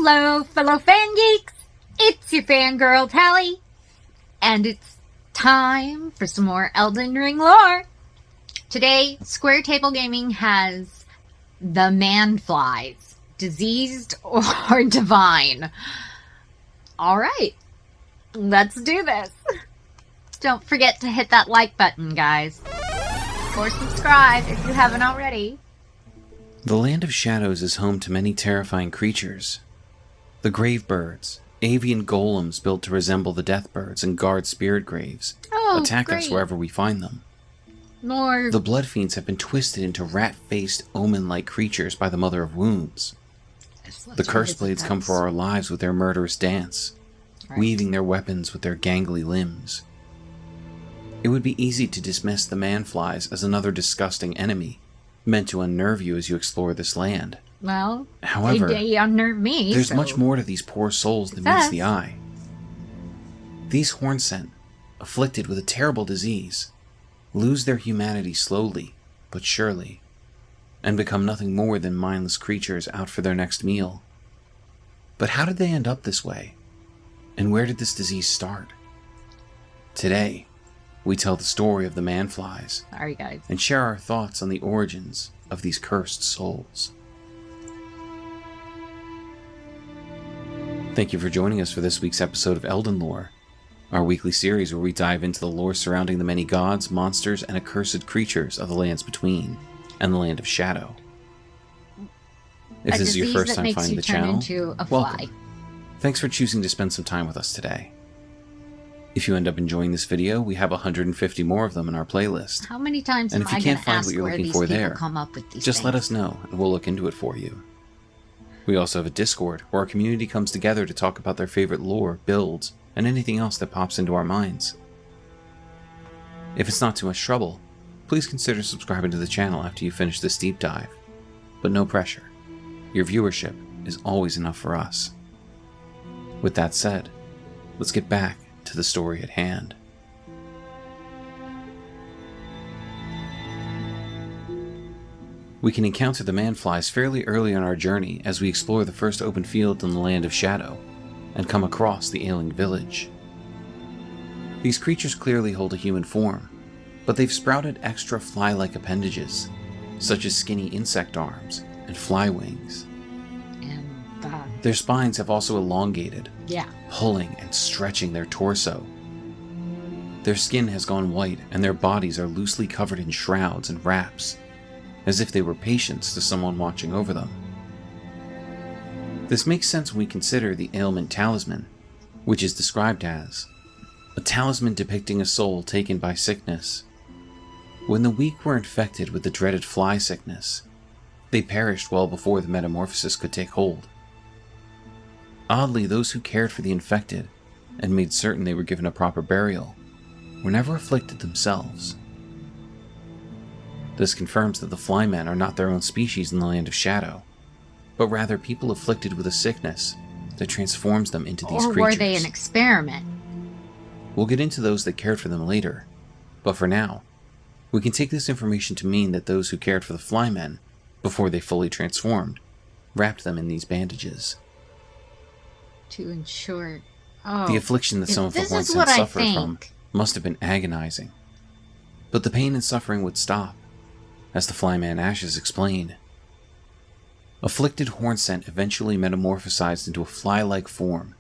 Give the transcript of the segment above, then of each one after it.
Hello, fellow fan geeks! It's your fangirl Tally, and it's time for some more Elden Ring lore. Today, Square Table Gaming has the man-flies, diseased or divine. Alright, let's do this. Don't forget to hit that like button, guys. Or subscribe if you haven't already. The Land of Shadows is home to many terrifying creatures. The grave birds, avian golems built to resemble the death birds and guard spirit graves, attack us wherever we find them. The blood fiends have been twisted into rat-faced, omen-like creatures by the Mother of Wounds. The curse blades come for our lives with their murderous dance, weaving their weapons with their gangly limbs. It would be easy to dismiss the man-flies as another disgusting enemy, meant to unnerve you as you explore this land. Well, however, they unnerve me. There's much more to these poor souls than meets the eye. These hornsent, afflicted with a terrible disease, lose their humanity slowly but surely, and become nothing more than mindless creatures out for their next meal. But how did they end up this way? And where did this disease start? Today, we tell the story of the man-flies. Sorry, guys. And share our thoughts on the origins of these cursed souls. Thank you for joining us for this week's episode of Elden Lore, our weekly series where we dive into the lore surrounding the many gods, monsters, and accursed creatures of the lands between and the Land of Shadow. If this is your first time finding the channel, welcome. Thanks for choosing to spend some time with us today. If you end up enjoying this video, we have 150 more of them in our playlist. How many times am I going to ask where these people come up with these just things? Let us know, and we'll look into it for you. We also have a Discord, where our community comes together to talk about their favorite lore, builds, and anything else that pops into our minds. If it's not too much trouble, please consider subscribing to the channel after you finish this deep dive. But no pressure. Your viewership is always enough for us. With that said, let's get back to the story at hand. We can encounter the man-flies fairly early on our journey as we explore the first open field in the Land of Shadow and come across the ailing village. These creatures clearly hold a human form, but they've sprouted extra fly-like appendages, such as skinny insect arms and fly wings. And their spines have also elongated, pulling and stretching their torso. Their skin has gone white and their bodies are loosely covered in shrouds and wraps, as if they were patients to someone watching over them. This makes sense when we consider the ailment talisman, which is described as a talisman depicting a soul taken by sickness. When the weak were infected with the dreaded fly sickness, they perished well before the metamorphosis could take hold. Oddly, those who cared for the infected and made certain they were given a proper burial were never afflicted themselves. This confirms that the flymen are not their own species in the Land of Shadow, but rather people afflicted with a sickness that transforms them into these creatures. Or were they an experiment? We'll get into those that cared for them later, but for now, we can take this information to mean that those who cared for the flymen, before they fully transformed, wrapped them in these bandages. To ensure... the affliction that some of the hornsent suffered from must have been agonizing. But the pain and suffering would stop, as the flyman Ashes explained. Afflicted hornsent eventually metamorphosized into a fly-like form.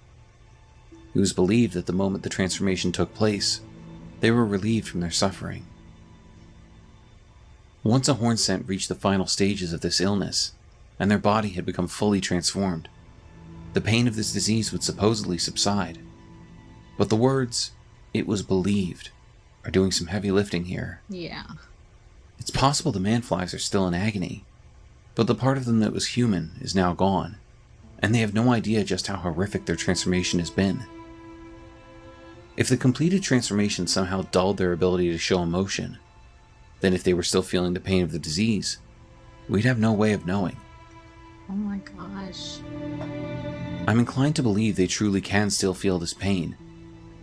It was believed that the moment the transformation took place, they were relieved from their suffering. Once a hornsent reached the final stages of this illness, and their body had become fully transformed, the pain of this disease would supposedly subside. But the words, "it was believed," are doing some heavy lifting here. Yeah. It's possible the man-flies are still in agony, but the part of them that was human is now gone, and they have no idea just how horrific their transformation has been. If the completed transformation somehow dulled their ability to show emotion, then if they were still feeling the pain of the disease, we'd have no way of knowing. Oh my gosh. I'm inclined to believe they truly can still feel this pain,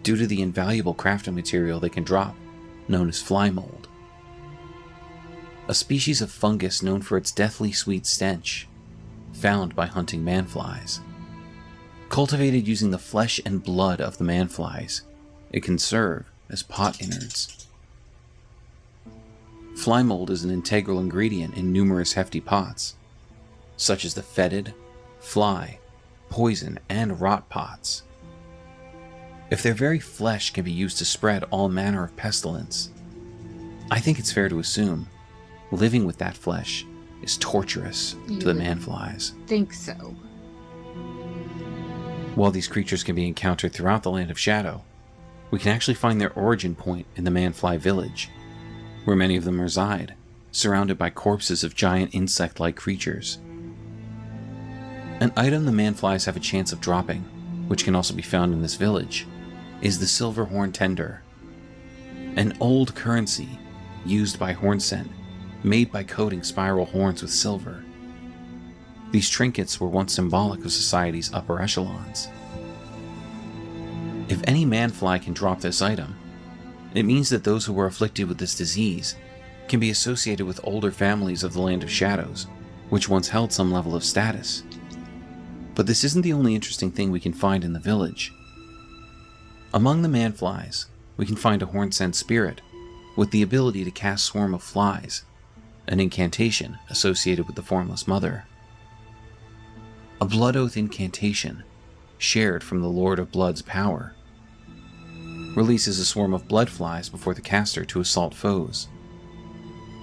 due to the invaluable crafting material they can drop, known as fly mold. A species of fungus known for its deathly sweet stench, found by hunting man-flies. Cultivated using the flesh and blood of the manflies, it can serve as pot innards. Fly mold is an integral ingredient in numerous hefty pots, such as the fetid, fly, poison, and rot pots. If their very flesh can be used to spread all manner of pestilence, I think it's fair to assume living with that flesh is torturous to the manflies. Think so. While these creatures can be encountered throughout the Land of Shadow, we can actually find their origin point in the manfly village, where many of them reside, surrounded by corpses of giant insect-like creatures. An item the manflies have a chance of dropping, which can also be found in this village, is the Silver Horn Tender, an old currency used by Hornsent, made by coating spiral horns with silver. These trinkets were once symbolic of society's upper echelons. If any manfly can drop this item, it means that those who were afflicted with this disease can be associated with older families of the Land of Shadows, which once held some level of status. But this isn't the only interesting thing we can find in the village. Among the manflies, we can find a Hornsent spirit with the ability to cast Swarm of Flies, an incantation associated with the Formless Mother. A Blood Oath incantation, shared from the Lord of Blood's power, releases a swarm of blood flies before the caster to assault foes.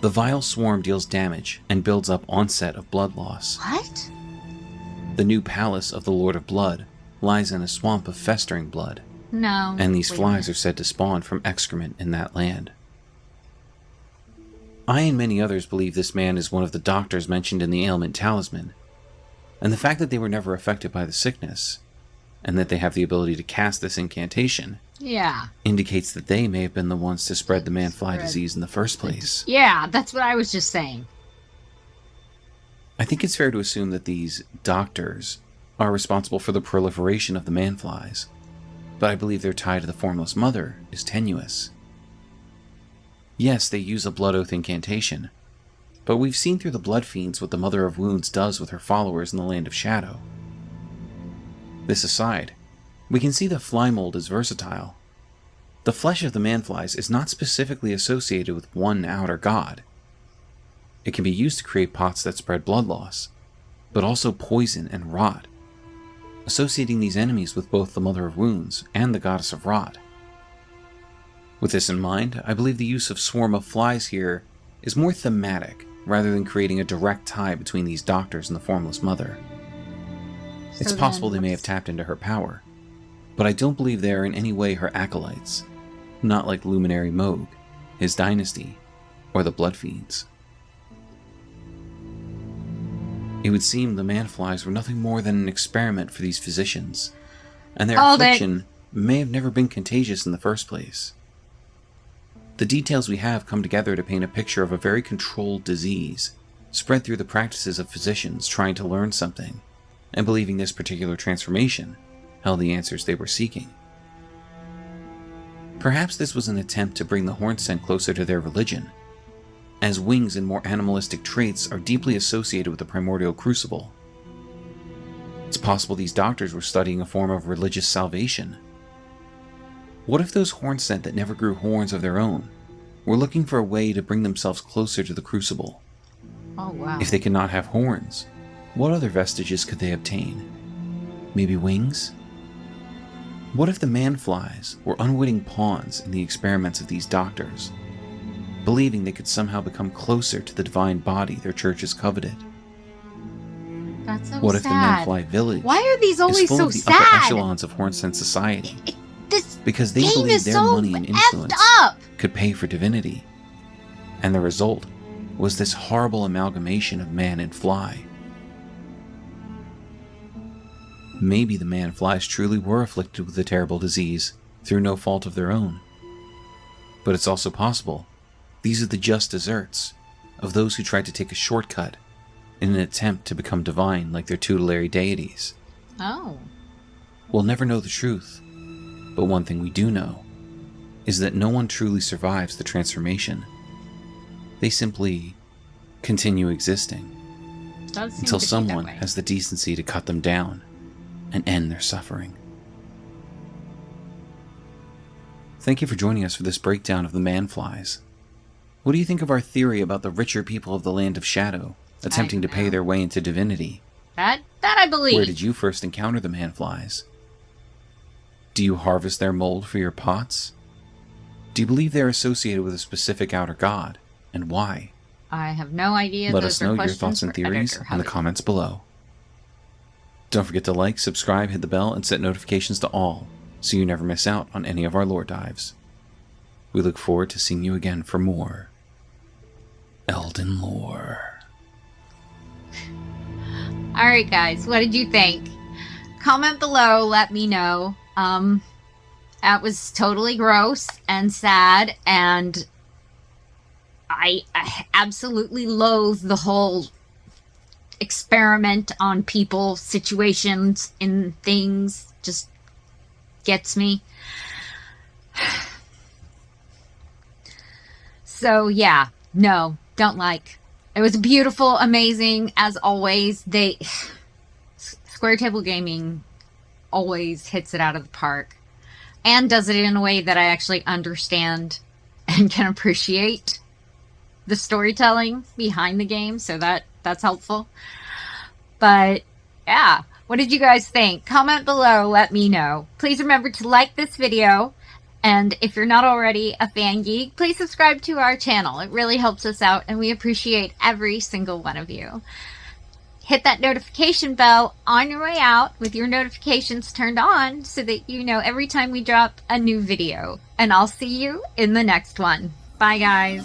The vile swarm deals damage and builds up onset of blood loss. What? The new palace of the Lord of Blood lies in a swamp of festering blood, No. and these wait a flies minute. are said to spawn from excrement in that land. I and many others believe this man is one of the doctors mentioned in the ailment talisman, and the fact that they were never affected by the sickness, and that they have the ability to cast this incantation, Yeah. indicates that they may have been the ones to spread the manfly Spread. disease in the first place. Yeah, that's what I was just saying. I think it's fair to assume that these doctors are responsible for the proliferation of the manflies, but I believe their tie to the Formless Mother is tenuous. Yes, they use a Blood Oath incantation, but we've seen through the Blood Fiends what the Mother of Wounds does with her followers in the Land of Shadow. This aside, we can see that fly mold is versatile. The flesh of the manflies is not specifically associated with one outer god. It can be used to create pots that spread blood loss, but also poison and rot, associating these enemies with both the Mother of Wounds and the Goddess of Rot. With this in mind, I believe the use of Swarm of Flies here is more thematic, rather than creating a direct tie between these doctors and the Formless Mother. It's So possible then they may have what's- tapped into her power, but I don't believe they are in any way her acolytes, not like Luminary Moog, his dynasty, or the Blood Fiends. It would seem the manflies were nothing more than an experiment for these physicians, and their Oh, they- affliction may have never been contagious in the first place. The details we have come together to paint a picture of a very controlled disease, spread through the practices of physicians trying to learn something, and believing this particular transformation held the answers they were seeking. Perhaps this was an attempt to bring the Hornsent closer to their religion, as wings and more animalistic traits are deeply associated with the primordial crucible. It's possible these doctors were studying a form of religious salvation. What if those Hornsent that never grew horns of their own were looking for a way to bring themselves closer to the crucible? Oh, wow. If they could not have horns, what other vestiges could they obtain? Maybe wings? What if the manflies were unwitting pawns in the experiments of these doctors, believing they could somehow become closer to the divine body their churches coveted? That's so What if the sad. manfly village Why are these is always full so of the upper sad? echelons of Hornsent society, This because they game believed is their so money and effed influence up. could pay for divinity? And the result was this horrible amalgamation of man and fly. Maybe the manflies truly were afflicted with a terrible disease through no fault of their own. But it's also possible these are the just desserts of those who tried to take a shortcut in an attempt to become divine like their tutelary deities. Oh. We'll never know the truth, but one thing we do know is that no one truly survives the transformation. They simply continue existing Does seem until to be that someone way. has the decency to cut them down. and end their suffering. Thank you for joining us for this breakdown of the manflies. What do you think of our theory about the richer people of the Land of Shadow attempting to pay their way into divinity? That I believe. Where did you first encounter the manflies? Do you harvest their mold for your pots? Do you believe they're associated with a specific outer god, and why? I have no idea. Let us know your thoughts and theories in the comments below. Don't forget to like, subscribe, hit the bell, and set notifications to all, so you never miss out on any of our lore dives. We look forward to seeing you again for more Elden lore. Alright guys, what did you think? Comment below, let me know. That was totally gross and sad, and I absolutely loathe the whole experiment on people, situations, in things. Just gets me. So yeah, no, don't like. It was beautiful, amazing, as always. Square Table Gaming always hits it out of the park, and does it in a way that I actually understand and can appreciate the storytelling behind the game, so that's helpful. But yeah, what did you guys think? Comment below, let me know. Please remember to like this video, and if you're not already a fan geek, please subscribe to our channel. It really helps us out, and we appreciate every single one of you. Hit that notification bell on your way out with your notifications turned on so that you know every time we drop a new video. And I'll see you in the next one. Bye guys.